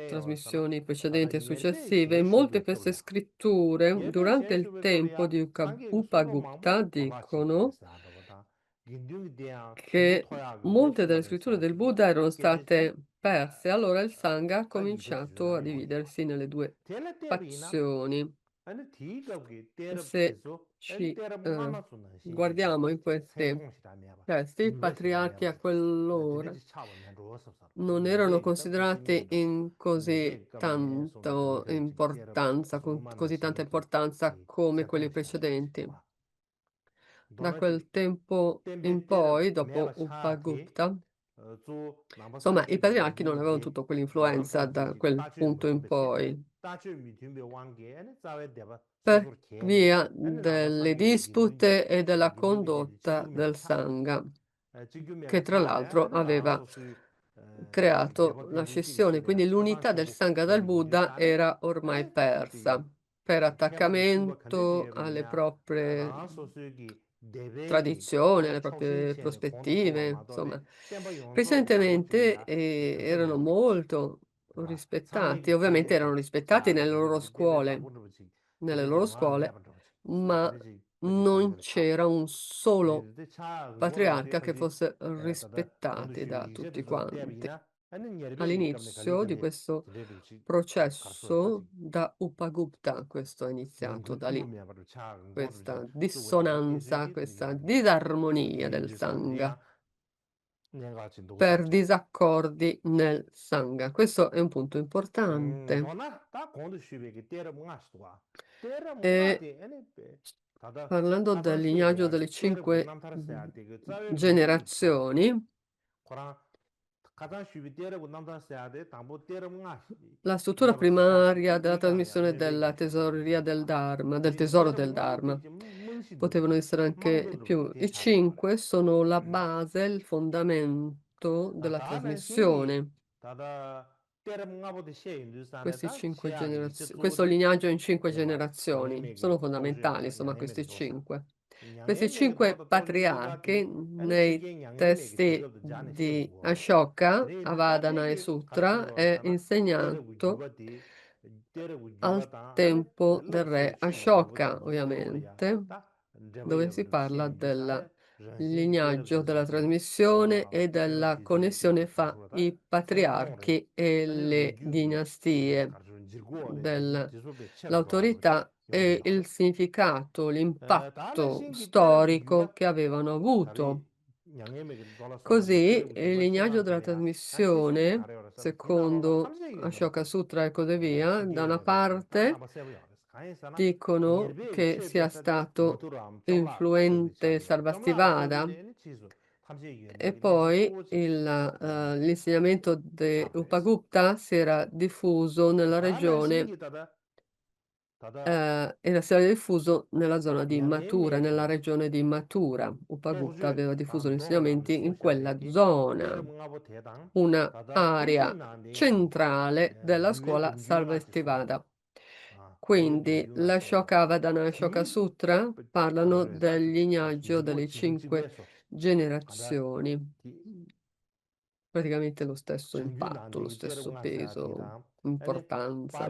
trasmissioni precedenti e successive, in molte queste scritture, durante il tempo di Upagupta, dicono che molte delle scritture del Buddha erano state perse, allora il Sangha ha cominciato a dividersi nelle due fazioni. Se ci guardiamo in questi testi, i patriarchi a quell'ora non erano considerati in così tanto importanza, con così tanta importanza come quelli precedenti. Da quel tempo in poi, dopo Upagupta, insomma, i patriarchi non avevano tutta quell'influenza da quel punto in poi, per via delle dispute e della condotta del Sangha, che tra l'altro aveva creato la scissione, quindi l'unità del Sangha dal Buddha era ormai persa per attaccamento alle proprie tradizioni, alle proprie prospettive, insomma. Precedentemente erano molto rispettati, ovviamente erano rispettati nelle loro scuole, ma non c'era un solo patriarca che fosse rispettato da tutti quanti. All'inizio di questo processo da Upagupta, questo è iniziato da lì, questa dissonanza, questa disarmonia del Sangha. per disaccordi nel Sangha. Questo è un punto importante. E parlando del lignaggio delle 5 generazioni, la struttura primaria della trasmissione della tesoreria del Dharma, del tesoro del Dharma, potevano essere anche più. I 5 sono la base, il fondamento della trasmissione. Questi 5 generazioni, questo lignaggio in 5 generazioni sono fondamentali, insomma, questi 5. Questi 5 patriarchi nei testi di Ashoka, Avadana e Sutra è insegnato al tempo del re Ashoka, ovviamente, dove si parla del lignaggio della trasmissione e della connessione fra i patriarchi e le dinastie, l'autorità e il significato, l'impatto storico che avevano avuto. Così il lignaggio della trasmissione, secondo Ashoka Sutra e così via, da una parte dicono che sia stato influente Sarvastivada e poi l'insegnamento di Upagupta si era diffuso nella regione si era diffuso nella zona di Mathura, nella regione di Mathura. Upagupta aveva diffuso gli insegnamenti in quella zona, una area centrale della scuola Sarvastivada. Quindi la Shokavadana e Ashoka Sutra parlano del lignaggio delle 5 generazioni. Praticamente lo stesso impatto, lo stesso peso, importanza.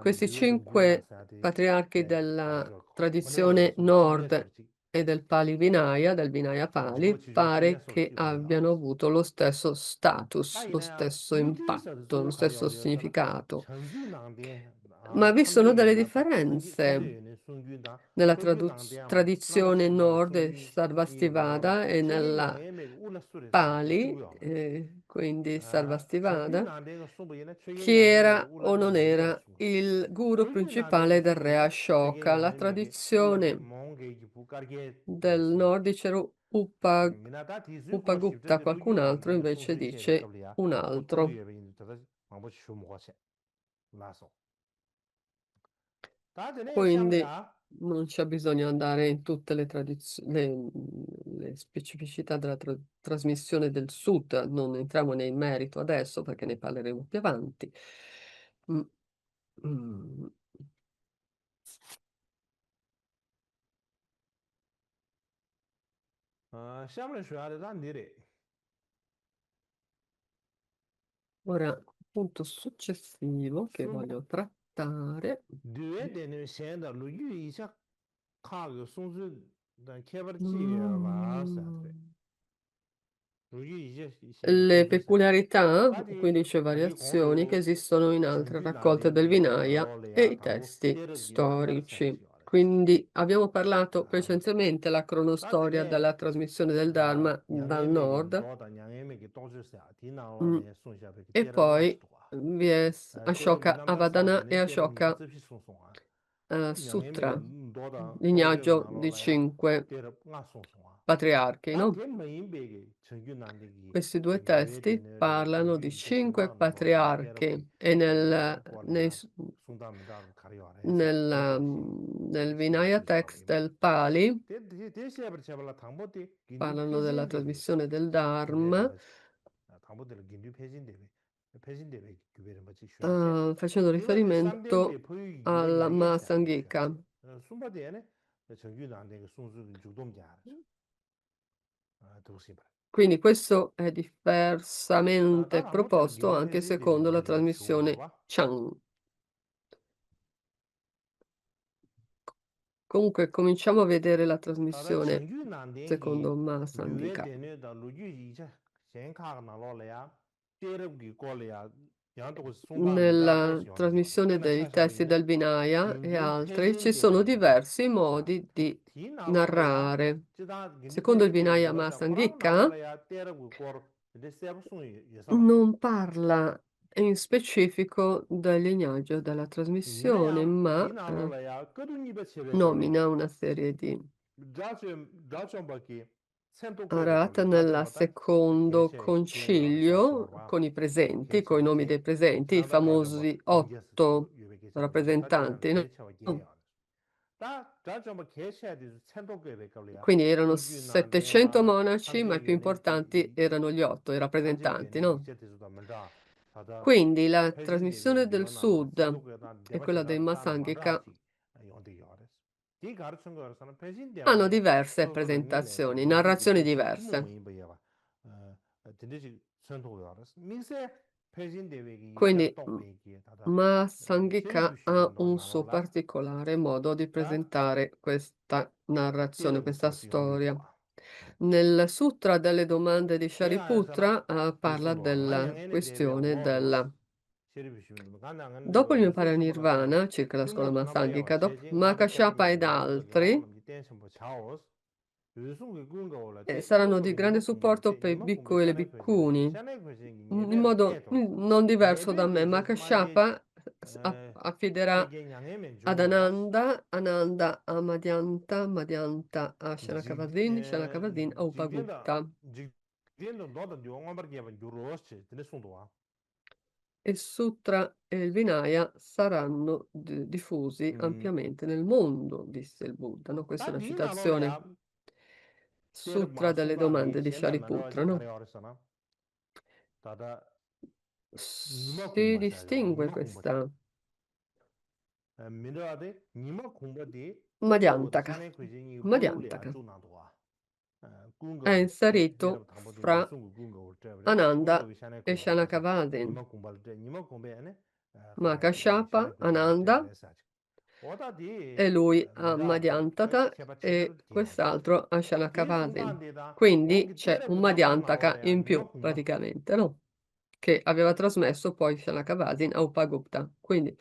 Questi 5 patriarchi della tradizione nord e del Pali Vinaya, del Vinaya Pali, pare che abbiano avuto lo stesso status, lo stesso impatto, lo stesso significato. Ma vi sono delle differenze nella tradizione nord Sarvastivada e nella Pali, quindi Sarvastivada, chi era o non era il guru principale del re Ashoka. La tradizione del nord dice Upagupta, qualcun altro invece dice un altro. Quindi non c'è bisogno di andare in tutte le le specificità della trasmissione del sud, non entriamo nel merito adesso perché ne parleremo più avanti. Mm, mm. Ora, punto successivo che voglio trattare. Le peculiarità, quindi c'è variazioni che esistono in altre raccolte del Vinaya e i testi storici. Quindi abbiamo parlato precedentemente la cronostoria della trasmissione del Dharma dal nord e poi vi è Ashoka Avadana e Ashoka Sutra, lignaggio di 5 patriarchi, no? Questi 2 testi parlano di 5 patriarchi e nel Vinaya text del Pali parlano della trasmissione del Dharma, facendo riferimento alla Mahasangika. Quindi questo è diversamente proposto anche secondo la trasmissione Chan. Comunque cominciamo a vedere la trasmissione secondo Mahasangika. nella trasmissione dei testi del Vinaya e altri ci sono diversi modi di narrare. Secondo il Vinaya Mahasangika non parla in specifico del lignaggio della trasmissione, ma nomina una serie di Arata nel secondo concilio con i presenti, con i nomi dei presenti, i famosi 8 rappresentanti, no? Quindi erano 700 monaci, ma i più importanti erano gli 8, i rappresentanti, no? Quindi la trasmissione del Sud e quella dei Masangika hanno diverse presentazioni, narrazioni diverse. Quindi Mahasangika ha un suo particolare modo di presentare questa narrazione, questa storia. Nel Sutra delle domande di Shariputra parla della questione della... Dopo il mio parinirvana, circa la scuola Mahasangika, dopo Mahakashapa ed altri, saranno di grande supporto per i bhikkhu e le bhikkhuni, in modo non diverso da me. Mahakashapa affiderà ad Ananda, Ananda a Madhyanta, Madhyanta a Shanakavadin, Shanakavadin a Upagupta. Il Sutra e il Vinaya saranno diffusi ampiamente nel mondo, disse il Buddha. No? Questa è una citazione. Sutra delle domande di Shariputra, no? Si distingue questa Madhyantaka. Madhyantaka è inserito fra Ananda e Shanakavadin. Mahakashapa, Ananda e lui a Madhyantaka e quest'altro a Shanakavadin. Quindi c'è un Madhyantaka in più praticamente, no? Che aveva trasmesso poi Shanakavadin a Upagupta. Quindi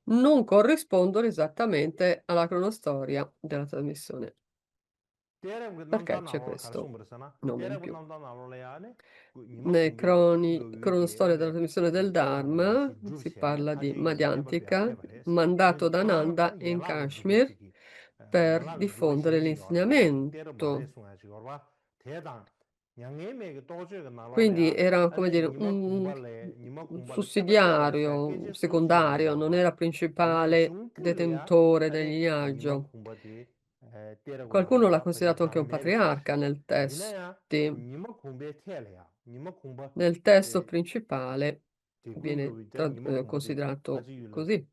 non corrispondono esattamente alla cronostoria della trasmissione. Perché c'è questo nome in più. Nei cronostoria della trasmissione del Dharma si parla di Madhyantika, mandato da Nanda in Kashmir per diffondere l'insegnamento. Quindi era, come dire, un sussidiario, un secondario, non era principale detentore del lignaggio. Qualcuno l'ha considerato anche un patriarca nel nel testo principale viene considerato così.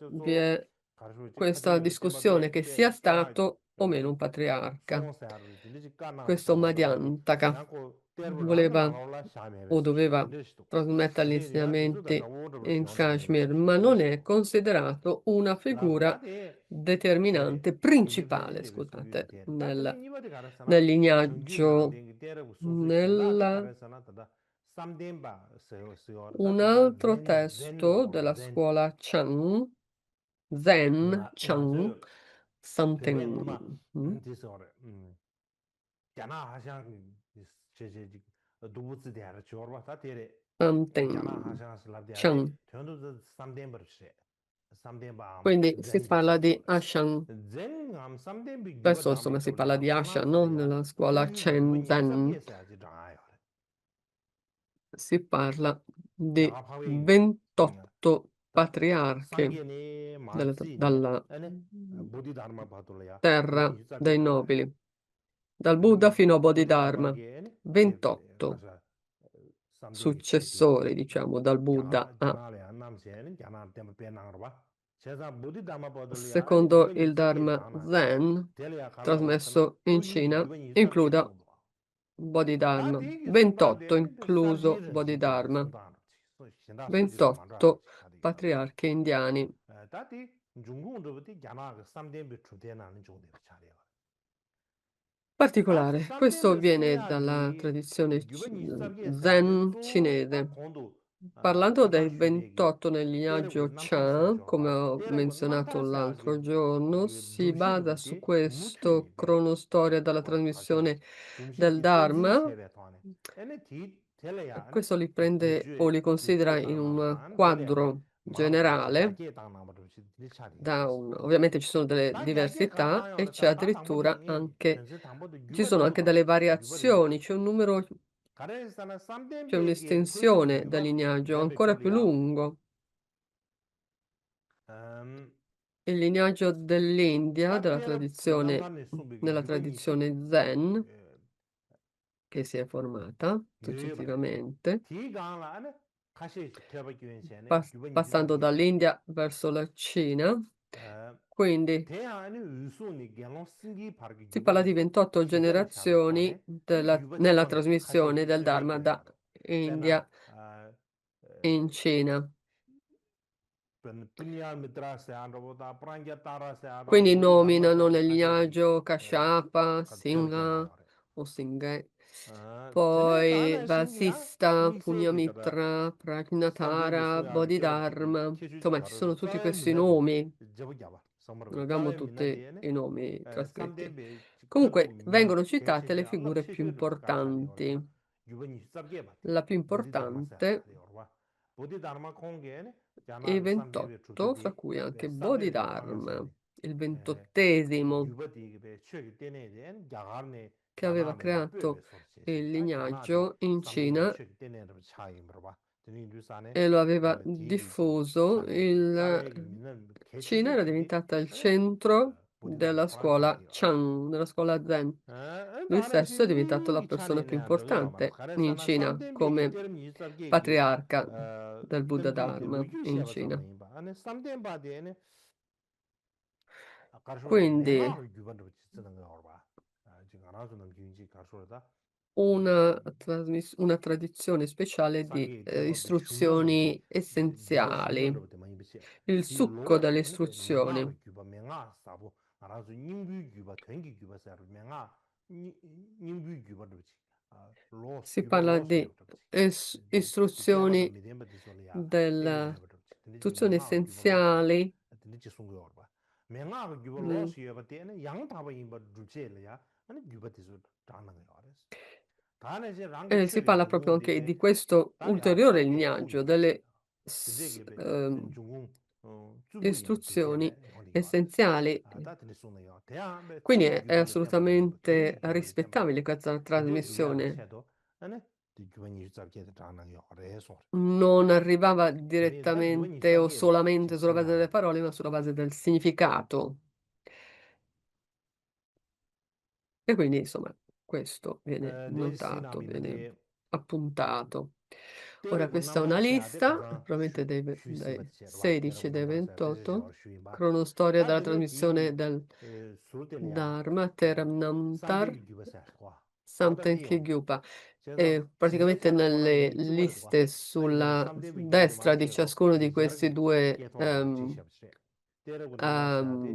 Vi è questa discussione che sia stato o meno un patriarca. Questo Madhyantaka voleva o doveva trasmettere gli insegnamenti in Kashmir, ma non è considerato una figura determinante, principale, scusate, nel lignaggio. Un altro testo della scuola Chan, Zen, Chan, something. Chan. Quindi si parla di Ashan. Spesso insomma si parla di Ashan, no? Nella scuola Chen Zen si parla di 28 patriarchi dalla terra dei nobili, dal Buddha fino a Bodhidharma, 28 successori, diciamo, dal Buddha secondo il Dharma Zen, trasmesso in Cina, includa Bodhidharma, 28 incluso Bodhidharma, 28 patriarchi indiani. 중공 저부터 야나 그 3대비 주대나는 정도 차려. 다 Particolare. Questo 3대비 viene dalla 소야디 tradizione 유번이 섭게 사데 Zen 소다 cinese. 공도 Parlando del 가가슈베기 28 nel 때르고 lignagio 남타스야 Chan, come 줘봐 ho 때르고 menzionato 남타스야기 l'altro giorno, si basa su 줌시르부터 questo 무튼이베 cronostoria dalla 와 가셔 trasmissione del 줌시기 댄진 Dharma. 세베 토네 에네 디 텔레야네 Questo li prende o 규주 li considera 규주 in un 당나마단 텔레야네 quadro 마르다 generale. 야게 당나마도 딜차리요 Ovviamente ci sono delle 다 야게 diversità e 가다요라 c'è 다 당보도 addirittura 이 anche, 전세 당보도 ci sono anche delle 유버리바 variazioni, c'è un numero, 가레스나 c'è 삼덴베게 토지 un'estensione del 유버 lignaggio 렘베 ancora più 줄이야 lungo. 음 Il lignaggio dell'India, 따테르 남단의 숨비게 nella 유번이 tradizione Zen, 에, che si è formata 유예버려 successivamente, 디가나 안에 가시 개발기 위해서는 유번이 passando 유잡게 dall'India verso la Cina. 에 Quindi 대안의 의소니 개론 승기 바르게 si parla 유번이 di 28 시대를 샤베 generazioni 토네 아니 유번 nella 지번에 가시 trasmissione del Dharma 개발기 da 위해서 India 제나 in Cina. Punya Mitra se androboda, Prangya Tara se androboda, Quindi Bodhi Dharma nominano Konga nel Kashegi, lignaggio Kashyapa, Telke Singha Nayore. o Singhe, Tene poi Dana Shingiya, Vasista, Mikse Gitara, Punyamitra, Samdembe Prajnatara, Soya, Kyoba, Bodhidharma. Kishu Insomma, ci Chikaro, sono tutti Tsawe questi Minadi, nomi, Jabu Gyaba, non Samarabha, abbiamo Tsawe tutti Minadi, i nomi trascritti. Samdembe Chikadu Comunque Minam, vengono citate le Kenshebe, figure Alap più Sheshu Karchani importanti. Yorba, Yubani Sabge Bati, La più Bodhi Dharma importante Sayari Yorba, Bodhi Dharma Konga, e Jana Samdembe 28, fra Chutudi, cui anche Sabdembe Tanga Bodhidharma, Sene. il 28esimo, 유버디 그 최기 때문에 야가네 che aveva 야나네 creato 마베베 소리지 il 자 야나디 lignaggio in 삼데베 Cina 최기 때문에 차이 물어봐 드니 뉴스안에 e lo aveva 디기 diffuso. 차네 Il 사회기 있는 Cina 개체들 era 주디 diventata il 아니 centro 보디다마 della scuola 프랑차리요 Chan, della scuola Zen. Lui 나나 stesso è diventato la 신기 persona più 차네네 안 저거 말아 importante in 가레사나 Cina 삼데베기 come 때문에 있어게기 patriarca del Buddha 덤비기 Dharma in 루규시에 Cina. 봐서 봐 아니 삼데바데네 가르쳐다 Quindi 맹아를 규반으로 쓰는 거 알아봐. 지금 알아주는 경지 가르쳐다. una tradizione speciale di 사기 대화 중요한데 istruzioni 네가 essenziali, 신경을 많이 비치. il 디 succo 로야 delle 아니 그 istruzioni. 맹아를 규바 맹아 사고 알아서 인규 규바 된기 규바서 맹아 인규 규바로 비치. 로스 Si 규바 parla 로스 di 요도 비치. 디 대화가 istruzioni 미디엄 디솔이야. delle 에그네 버도 비치. 근데 istruzioni 맹아 규바 로스. essenziali. 근데 지송 거 알아봐. 맹아 규바 mm, 로스 요바 때는 양 답이 임바 주제래야. 아니 규바 디솔 장난 거 알았어. 다음에 이제 랑게 Si 최기 parla proprio anche 중공데 di questo 다야 ulteriore 사게 lignaggio, 통이야 delle 근데게 중공 주부인 istruzioni 되게래 어디가 essenziali. 다들 소네요 대한배 Quindi 최기 è 규번의 템바인 뭐 assolutamente 된기 규번의 템바인 rispettabile questa 근데 주야가 trasmissione. 채도 아니 규번이 잡게 되잖아요 그래서 Non arrivava 되는데 규번이 direttamente o 잡게 solamente sulla base delle 지치나래 parole, ma sulla base del significato. E quindi, insomma, questo viene notato, viene 내시나미는데 appuntato. Ora, 때리고 questa è una 남탄시야데 lista, 가서 probabilmente dai 휴시버드 제르바 16 e 때리고 dai 남탄시야 되지 28, 슈인바 cronostoria della 다드네 trasmissione 디 del 수르텔이야 Dharma, Teram Namtar, 삼대기 규버서 와 Samten 다다디요 Kyupa. 제가 E praticamente 지제샤나 nelle 고랑기 쭈버르고 liste 아니잖아 sulla 삼대기 규버도 destra di 마세고 ciascuno di questi 리자르기 due 게토나 지시합시 때리고 남탄시야데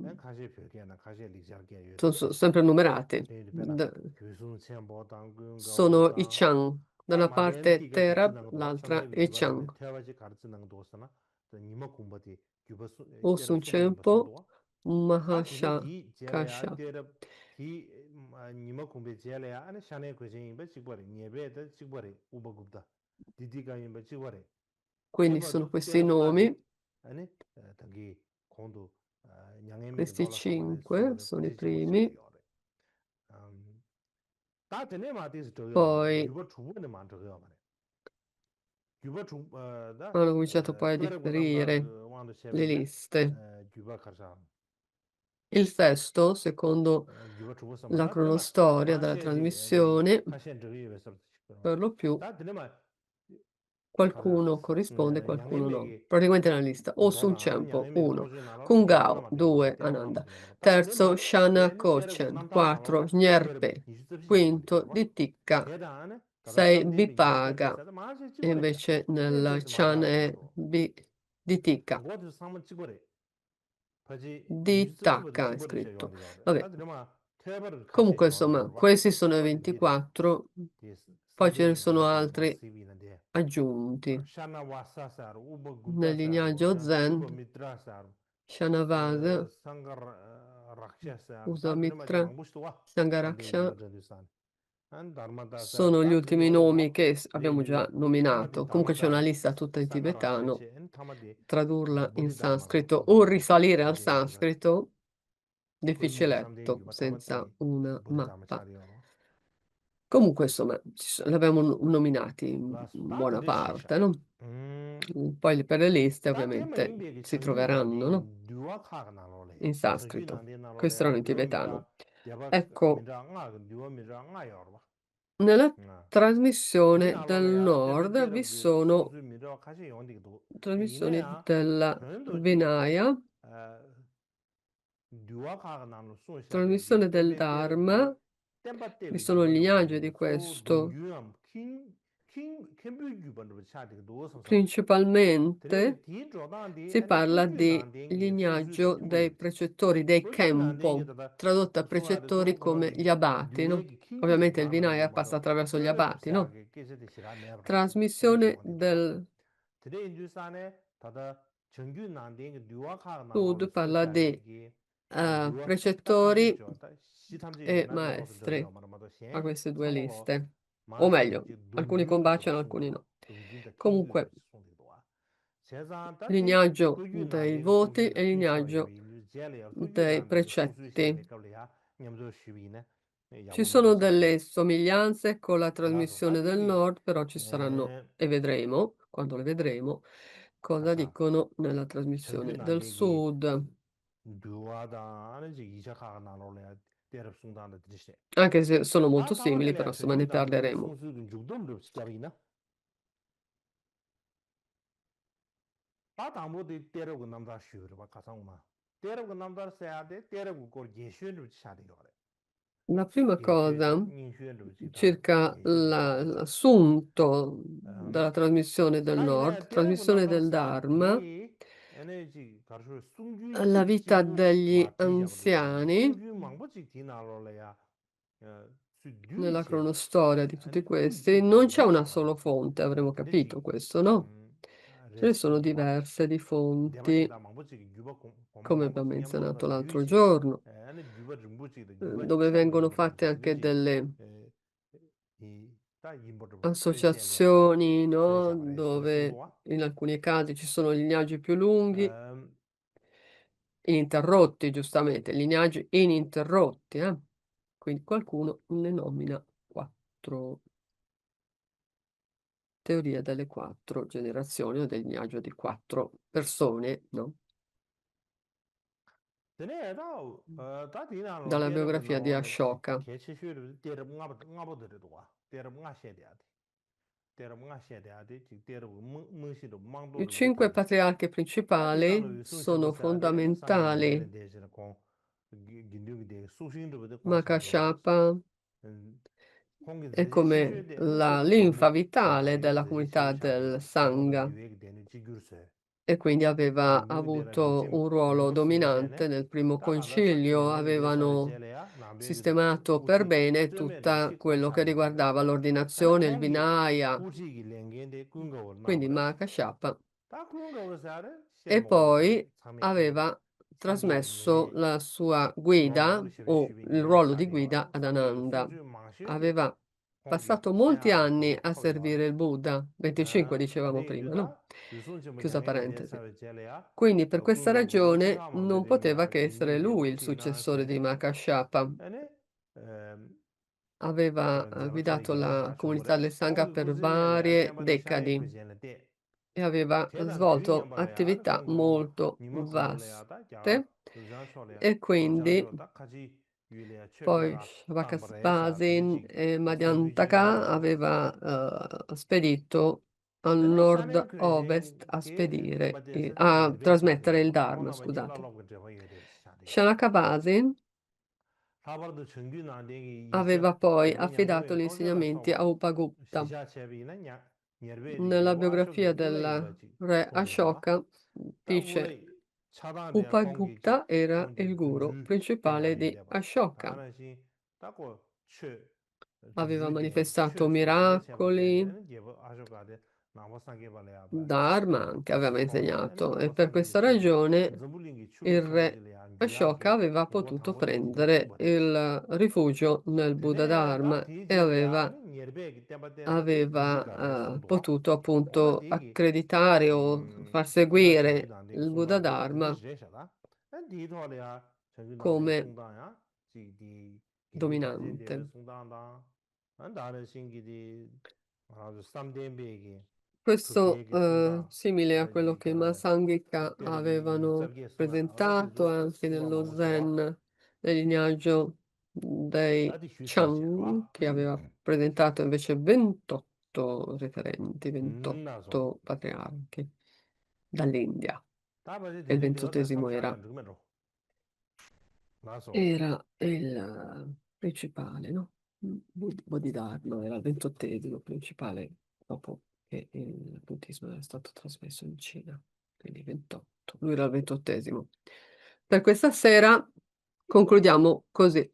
ehm, 가시 표기나 가시 리자르기 요도 sempre numerati. 데리베나 교수는 첨보 당근 Sono i 거다 Chang, da una parte 마렌티가 Terab, 듣는 거 l'altra 삼대기 i 규버는 Chang. 태와지 가르치는 도서나 니마 공부디 규버스 때려 Osun 숨이 Chempo, 무슨도 다 되네 Mahasha 디 제래야 Kasha. 때려 디 니마 공부 제래야 아니 샤네 거진 배 찍버리 니베다 찍버리 우버급다 디디가 임바 찍버리 Quindi sono 제버도 questi 때려 nomi, 바디 아니 당기 공도 냥에미 questi 돌아서 말에 5 소리 sono i 되지 primi, 버셔리 요래 다 되네 마디스 저거 말에 poi 규버 주문에 만 저거 말에 규버 주다 hanno cominciato poi a 때리고 남다 differire 그 왕도 le 셰베네 liste. 규버 가자 Il sesto, secondo 규버 주고서 la 말다 되네 cronostoria della 프랑시아지 trasmissione, 카시엔 저기 왜서 시끄러 per lo più 다 되네 말 가자 qualcuno corrisponde, qualcuno no. 양에메기 Praticamente nella lista. Osun 도나 Chempo, 양에메기 1. 도저히 나라로 Kungao, 도나 되고 2. 때려 Ananda. 남도 말. 다 되네 Terzo, 말 Shana 얘는 때리고 Kochen. 남다 4. 나로다 때려 Nyerpe. 이습시 버리 Quinto, 봐 Ditikka. 대단하네 가자 6. 3대비 Bipaga. 유럽에서 마시 E 찍어래 invece nel 때려서 Chan 말다 è 그러고 Ditikka. 모두 상문 찍어래 di Taka è scritto. Vabbè. Comunque, insomma, questi sono i 24, poi ce ne sono altri aggiunti. Nel lignaggio Zen, Shanavasa, Usamitra, Sangaraksha sono gli ultimi nomi che abbiamo già nominato. Comunque c'è una lista tutta in tibetano. Tradurla in sanscrito o risalire al sanscrito, difficiletto, senza una mappa. Comunque, insomma, li abbiamo nominati in buona parte, no? Poi per le liste ovviamente si troveranno, no? In sanscrito. Questo erano in tibetano. Ecco, nella trasmissione del nord vi sono trasmissioni della Vinaya, trasmissione del Dharma, vi sono gli lignaggi di questo. Principalmente si parla di lignaggio dei precettori, dei Khenpo, tradotta a precettori come gli abati, no? Ovviamente il Vinaya passa attraverso gli abati, no? Trasmissione del Sud parla di precettori e maestri a queste due liste. O meglio, alcuni combaciano, alcuni no. Comunque, lignaggio dei voti e lignaggio dei precetti. Ci sono delle somiglianze con la trasmissione del nord, però ci saranno, e vedremo, quando le vedremo, cosa dicono nella trasmissione del sud. Anche se sono molto simili, però insomma ne parleremo. La prima cosa circa l'assunto della trasmissione del nord, trasmissione del Dharma, la vita degli anziani, nella cronostoria di tutti questi, non c'è una sola fonte, avremo capito questo, no? Ce ne sono diverse di fonti, come abbiamo menzionato l'altro giorno, dove vengono fatte anche delle associazioni, no? Dove in alcuni casi ci sono lignaggi più lunghi, ininterrotti, giustamente, lignaggi ininterrotti, eh? Quindi qualcuno ne nomina 4. Teoria delle 4 generazioni o del lignaggio di 4 persone, no? Dalla biografia di Ashoka. I 5 patriarchi principali sono fondamentali. Makashapa è come la linfa vitale della comunità del Sangha e quindi aveva avuto un ruolo dominante nel primo concilio, avevano sistemato per bene tutto quello che riguardava l'ordinazione, il Vinaya, quindi Mahakashapa, e poi aveva trasmesso la sua guida o il ruolo di guida ad Ananda. Aveva passato molti anni a servire il Buddha, 25 dicevamo prima, no? Chiusa parentesi. Quindi per questa ragione non poteva che essere lui il successore di Mahakashapa. Aveva guidato la comunità del Sangha per varie decadi e aveva svolto attività molto vaste e quindi poi Shvakabasin e Madhyantaka aveva spedito al nord-ovest a trasmettere il Dharma, scusate. Shanakabasin aveva poi affidato gli insegnamenti a Upagupta. Nella biografia del re Ashoka dice 차단돼야 공기기 Upagupta era 공기 il guru 군주 principale di 대바인데 봐. Ashoka. 다나시 따고 추 Aveva 주주대 manifestato 추수네 miracoli, 쳔바데는 예보 아셔가데 나머상게 발해야 봐. Dharma che aveva 고네 아니 insegnato, e per 나머상게 questa 있어. ragione 좀불링기 추루 il re 송고들이 안 Ashoka 줘야게 aveva 요거 potuto 당고는 prendere 무조건 il rifugio nel Buddha 되네 다 Dharma e 뒤지야 aveva, 아니 예르베기 때바데 유지가래 aveva 송도와 potuto 오늘 appunto 되기 accreditare o far 나 seguire 전주단데 il Buddha 송다데 근데 Dharma 제셔다 난 뒤도래야 전주단데 come 송다야 지디 기니 가진데 dominante. 송다다 난 다른 신기디 아주 삼대베기 Questo 그게기 송다 simile a quello 아니 che i 가래 Masangika 때리기 avevano 잡게 송아 presentato 알아들어 anche 송아 nello 먹어 좋아 Zen, nel lignaggio dei 나디 휴시지 와 Chan, che aveva presentato invece 28 referenti, 나서 28 patriarchi dall'India. 다바지 E il 되는데 어디 28esimo 삼샤야 누구면로 나서 era il principale, no? Bodhidharma era il 28esimo principale dopo che il buddismo era stato trasmesso in Cina, quindi 28. Lui era il 28esimo. Per questa sera concludiamo così.